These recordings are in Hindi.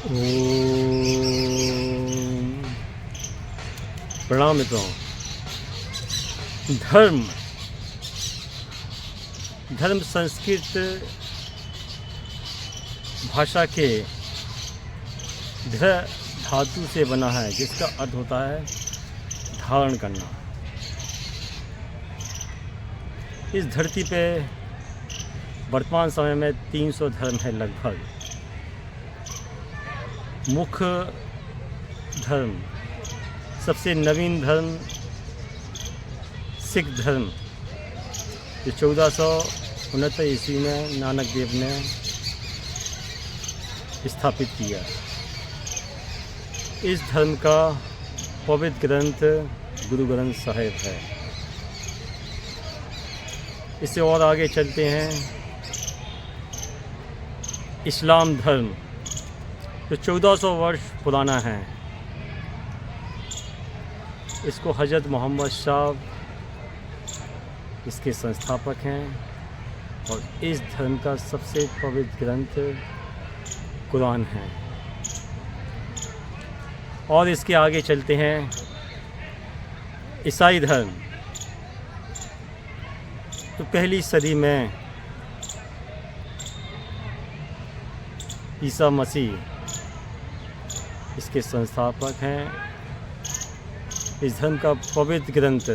ओम। प्रणाम मित्रों। धर्म संस्कृत भाषा के ध धातु से बना है, जिसका अर्थ होता है धारण करना। इस धरती पे वर्तमान समय में 300 धर्म है लगभग। मुख्य धर्म, सबसे नवीन धर्म सिख धर्म, जो 1469 ईस्वी में नानक देव ने स्थापित किया। इस धर्म का पवित्र ग्रंथ गुरु ग्रंथ साहिब है। इससे और आगे चलते हैं। इस्लाम धर्म जो 1400 वर्ष पुराना है। इसको हज़रत मोहम्मद साहब इसके संस्थापक हैं और इस धर्म का सबसे पवित्र ग्रंथ कुरान है। और इसके आगे चलते हैं। ईसाई धर्म तो पहली सदी में ईसा मसीह इसके संस्थापक हैं। इस धर्म का पवित्र ग्रंथ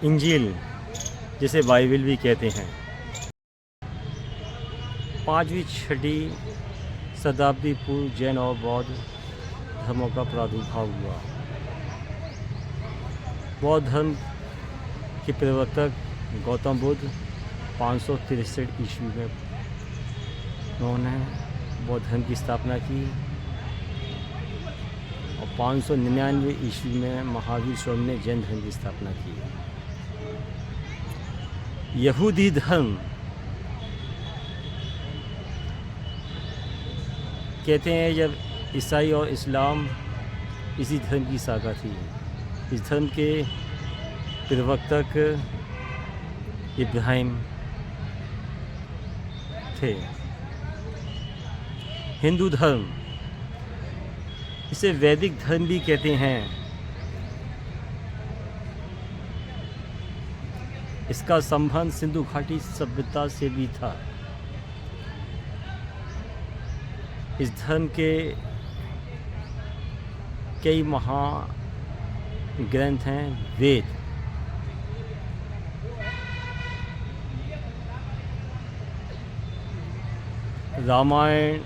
इंजील, जिसे बाइबल भी कहते हैं, 5वीं-6वीं शताब्दी पूर्व जैन और बौद्ध धर्मों का प्रादुर्भाव हुआ। बौद्ध धर्म के प्रवर्तक गौतम बुद्ध 563 ईस्वी में उन्होंने बौद्ध धर्म की स्थापना की और 599 ईस्वी में महावीर स्वामी ने जैन धर्म की स्थापना की। यहूदी धर्म कहते हैं जब ईसाई और इस्लाम इसी धर्म की शाखा थी। इस धर्म के प्रवर्तक इब्राहिम थे। हिंदू धर्म, इसे वैदिक धर्म भी कहते हैं। इसका संबंध सिंधु घाटी सभ्यता से भी था। इस धर्म के कई महाग्रंथ हैं। वेद, रामायण,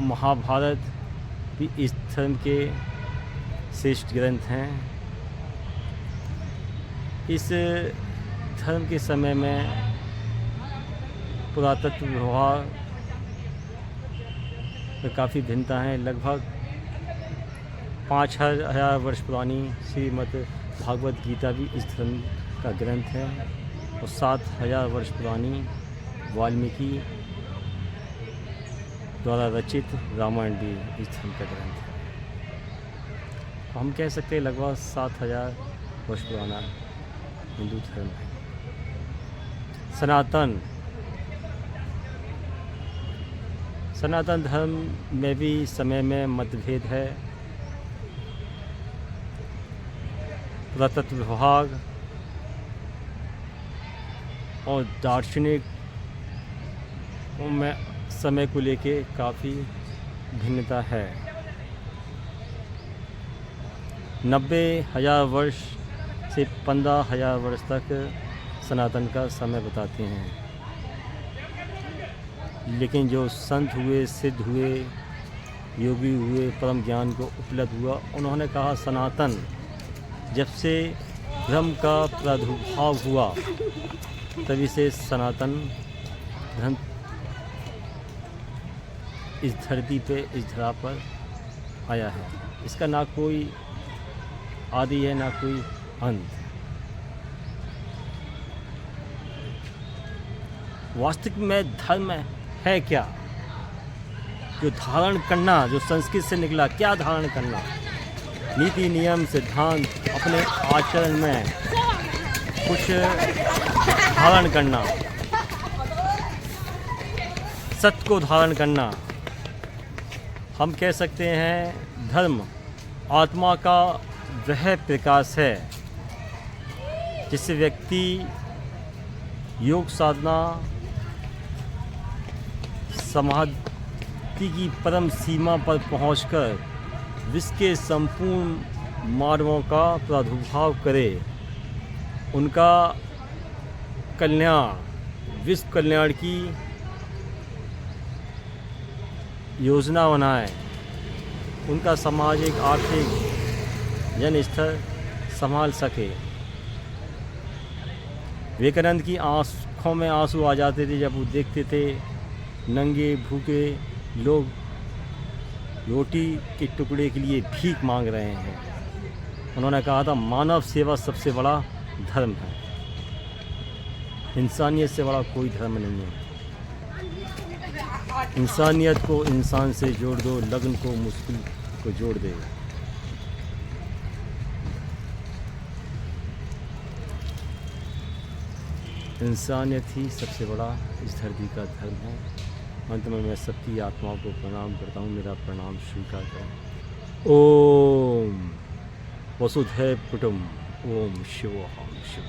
महाभारत भी इस धर्म के श्रेष्ठ ग्रंथ हैं। इस धर्म के समय में पुरातत्व विभाग में काफ़ी भिन्नता है। लगभग 5000 वर्ष पुरानी श्रीमद् भागवत गीता भी इस धर्म का ग्रंथ है और 7000 वर्ष पुरानी वाल्मीकि द्वारा रचित रामायण भी इस धर्म का ग्रंथ है। तो हम कह सकते हैं लगभग 7000 वर्ष पुराना हिंदू धर्म है। सनातन धर्म में भी समय में मतभेद है। पुरातत्व विभाग और दार्शनिक में समय को लेके काफ़ी भिन्नता है। 90,000 वर्ष से 15,000 वर्ष तक सनातन का समय बताते हैं। लेकिन जो संत हुए, सिद्ध हुए, योगी हुए, परम ज्ञान को उपलब्ध हुआ, उन्होंने कहा सनातन जब से धर्म का प्रादुर्भाव हुआ तभी से सनातन धर्म इस धरती पे, इस धरा पर आया है। इसका ना कोई आदि है ना कोई अंत। वास्तविक में धर्म है क्या? जो धारण करना, जो संस्कृत से निकला, क्या धारण करना? नीति, नियम, सिद्धांत अपने आचरण में कुछ धारण करना, सत्य को धारण करना, हम कह सकते हैं धर्म आत्मा का वह प्रकाश है जिससे व्यक्ति योग साधना समाधि की परम सीमा पर पहुंचकर विश्व के संपूर्ण मानवों का प्रादुर्भाव करे, उनका कल्याण, विश्व कल्याण की योजना बनाए, उनका सामाजिक आर्थिक जन स्तर संभाल सके। विवेकानंद की आँखों में आंसू आ जाते थे जब वो देखते थे नंगे भूखे लोग रोटी के टुकड़े के लिए भीख मांग रहे हैं। उन्होंने कहा था मानव सेवा सबसे बड़ा धर्म है, इंसानियत से बड़ा कोई धर्म नहीं है। इंसानियत को इंसान से जोड़ दो, लगन को मुश्किल को जोड़ दे। इंसानियत ही सबसे बड़ा इस धरती का धर्म है। अंत में मैं सबकी आत्माओं को प्रणाम करता हूँ, मेरा प्रणाम स्वीकार करें। ओम वसुधैव कुटुंब, ओम शिवोहम शिव।